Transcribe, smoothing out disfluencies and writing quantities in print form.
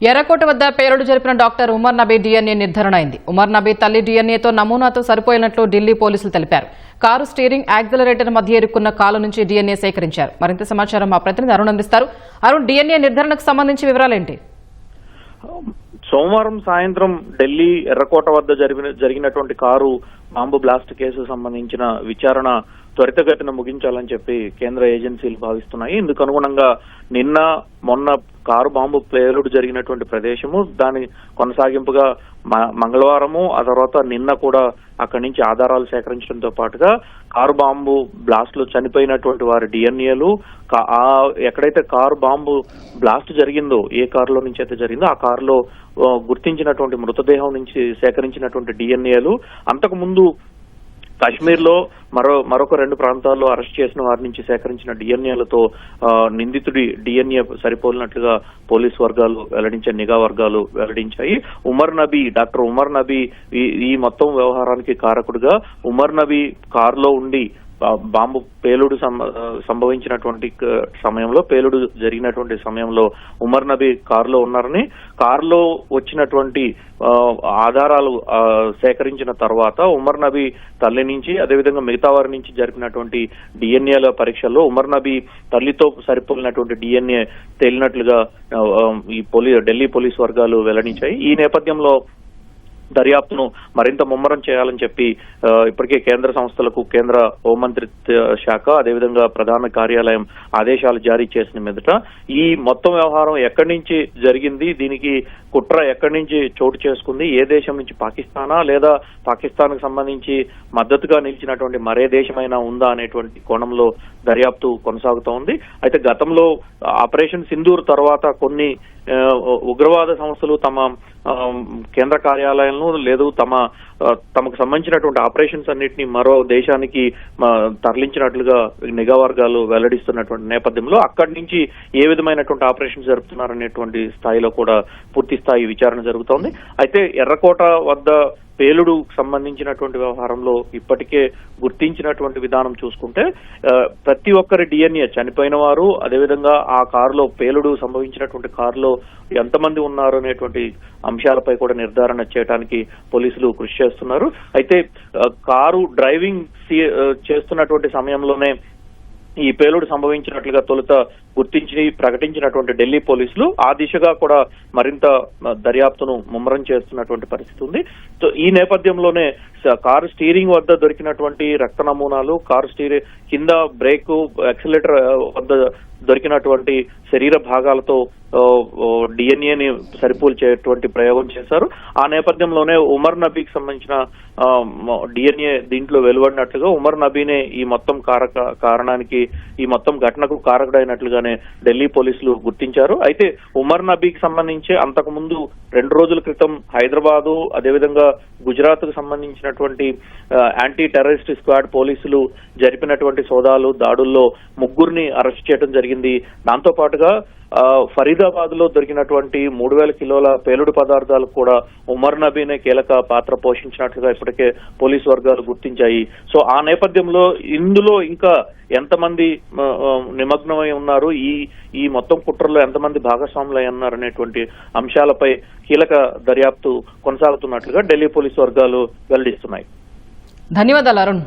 ఎర్రకోట వద్ద పేలుడు జరిపిన డాక్టర్ ఉమర్ నబీ డిఎన్ఏ నిర్ధారణ అయింది. ఉమర్ నబీ తల్లి డిఎన్ఏతో నమూనాతో సరిపోయినట్లు ఢిల్లీ పోలీసులు తెలిపారు. కారు స్టీరింగ్, యాక్సిలరేటర్ మధ్య ఇరుక్కున్న కాలు నుంచి డిఎన్ఏ సేకరించారు. మరింత సమాచారం మా ప్రతినిధి అరుణ్ అందిస్తారు. అరుణ్, డిఎన్ఏ నిర్ధారణకు సంబంధించి వివరాలేంటి? సోమవారం సాయంత్రం ఢిల్లీ ఎర్రకోట వద్ద జరిగినటువంటి కారు బాంబు బ్లాస్ట్ కేసు సంబంధించిన విచారణ త్వరితగతిన ముగించాలని చెప్పి కేంద్ర ఏజెన్సీలు భావిస్తున్నాయి. ఇందుకు అనుగుణంగా నిన్న మొన్న కారు బాంబు పేలుడు జరిగినటువంటి ప్రదేశము, దాని కొనసాగింపుగా మంగళవారము, ఆ తర్వాత నిన్న కూడా అక్కడి నుంచి ఆధారాలు సేకరించడంతో పాటుగా కారు బాంబు బ్లాస్ట్ లో చనిపోయినటువంటి వారి డిఎన్ఏలు, ఎక్కడైతే కారు బాంబు బ్లాస్ట్ జరిగిందో, ఏ కారులో నుంచి అయితే జరిగిందో ఆ కారులో గుర్తించినటువంటి మృతదేహం నుంచి సేకరించినటువంటి డిఎన్ఏలు, అంతకు ముందు కాశ్మీర్ లో మరొక 2 ప్రాంతాల్లో అరెస్ట్ చేసిన వారి నుంచి సేకరించిన డిఎన్ఏలతో నిందితుడి డిఎన్ఏ సరిపోలినట్లుగా పోలీస్ వర్గాలు వెల్లడించాయి, నిఘా వర్గాలు వెల్లడించాయి. డాక్టర్ ఉమర్ నబీ ఈ మొత్తం వ్యవహారానికి కారకుడుగా, ఉమర్ నబీ కారులో ఉండి బాంబు పేలుడు సంభవించినటువంటి సమయంలో, పేలుడు జరిగినటువంటి సమయంలో ఉమర్ నబీ కారులో ఉన్నారని, కారులో వచ్చినటువంటి ఆధారాలు సేకరించిన తర్వాత ఉమర్ నబీ తల్లి నుంచి, అదేవిధంగా మిగతా వారి నుంచి జరిపినటువంటి డిఎన్ఏల పరీక్షల్లో ఉమర్ నబీ తల్లితో సరిపోలినటువంటి డిఎన్ఏ తేలినట్లుగా ఢిల్లీ పోలీస్ వర్గాలు వెల్లడించాయి. ఈ నేపథ్యంలో దర్యాప్తును మరింత ముమ్మరం చేయాలని చెప్పి ఇప్పటికే కేంద్ర సంస్థలకు కేంద్ర హోంమంత్రిత్వ శాఖ, అదేవిధంగా ప్రధాన కార్యాలయం ఆదేశాలు జారీ చేసిన మీదట ఈ మొత్తం వ్యవహారం ఎక్కడి నుంచి జరిగింది, దీనికి కుట్ర ఎక్కడి నుంచి చోటు చేసుకుంది, ఏ దేశం నుంచి, పాకిస్తానా లేదా పాకిస్తాన్ కు సంబంధించి మద్దతుగా నిలిచినటువంటి మరే దేశమైనా ఉందా అనేటువంటి కోణంలో దర్యాప్తు కొనసాగుతూ ఉంది. అయితే గతంలో ఆపరేషన్ సింధూర్ తర్వాత కొన్ని ఉగ్రవాద సంస్థలు తమ కేంద్ర కార్యాలయాలను లేదు తమకు సంబంధించినటువంటి ఆపరేషన్స్ అన్నింటినీ మరో దేశానికి తరలించినట్లుగా నిఘా వర్గాలు వెల్లడిస్తున్నటువంటి నేపథ్యంలో అక్కడి నుంచి ఏ విధమైనటువంటి ఆపరేషన్స్ జరుపుతున్నారనేటువంటి స్థాయిలో కూడా పూర్తి స్థాయి విచారణ జరుగుతోంది. అయితే ఎర్రకోట వద్ద పేలుడు సంబంధించినటువంటి వ్యవహారంలో ఇప్పటికే గుర్తించినటువంటి విధానం చూసుకుంటే ప్రతి ఒక్కరి డిఎన్ఏ, చనిపోయిన వారు, అదేవిధంగా ఆ కారులో పేలుడు సంభవించినటువంటి కారులో ఎంతమంది ఉన్నారు అనేటువంటి అంశాలపై కూడా నిర్ధారణ చేయడానికి పోలీసులు కృషి చేస్తున్నారు. అయితే కారు డ్రైవింగ్ చేస్తున్నటువంటి సమయంలోనే ఈ పేలుడు సంభవించినట్లుగా తొలుత గుర్తించి ప్రకటించినటువంటి ఢిల్లీ పోలీసులు ఆ దిశగా కూడా మరింత దర్యాప్తును ముమ్మరం చేస్తున్నటువంటి పరిస్థితి ఉంది. ఈ నేపథ్యంలోనే కారు స్టీరింగ్ వద్ద దొరికినటువంటి రక్త నమూనాలు, కారు స్టీరింగ్ కింద బ్రేక్, యాక్సిలరేటర్ వద్ద దొరికినటువంటి శరీర భాగాలతో డిఎన్ఏని సరిపోల్చేటువంటి ప్రయోగం చేశారు. ఆ నేపథ్యంలోనే ఉమర్ నబీకి సంబంధించిన డిఎన్ఏ దీంట్లో వెలువడినట్లుగా ఉమర్ నబీనే ఈ మొత్తం కారణానికి, ఈ మొత్తం ఘటనకు కారకుడైనట్లుగానే ఢిల్లీ పోలీసులు గుర్తించారు. అయితే ఉమర్ నబీకి సంబంధించి అంతకు ముందు 2 రోజుల క్రితం హైదరాబాదు, అదేవిధంగా గుజరాత్ కు సంబంధించినటువంటి యాంటీ టెర్రరిస్ట్ స్క్వాడ్ పోలీసులు జరిపినటువంటి సోదాలు, దాడుల్లో 3 అరెస్ట్ చేయడం జరిగింది. దాంతో పాటుగా ఫరీదాబాద్ లో దొరికినటువంటి 3000 కిలోల పేలుడు పదార్థాలు కూడా ఉమర్ నబీనే కీలక పాత్ర పోషించినట్లుగా ఇప్పటికే పోలీసు వర్గాలు గుర్తించాయి. సో ఆ నేపథ్యంలో ఇందులో ఇంకా ఎంతమంది నిమగ్నమై ఉన్నారు, ఈ మొత్తం కుట్రలో ఎంతమంది భాగస్వాములై ఉన్నారు అనేటువంటి అంశాలపై కీలక దర్యాప్తు కొనసాగుతున్నట్లుగా ఢిల్లీ పోలీసు వర్గాలు వెల్లడిస్తున్నాయి. ధన్యవాదాలు అరుణ్.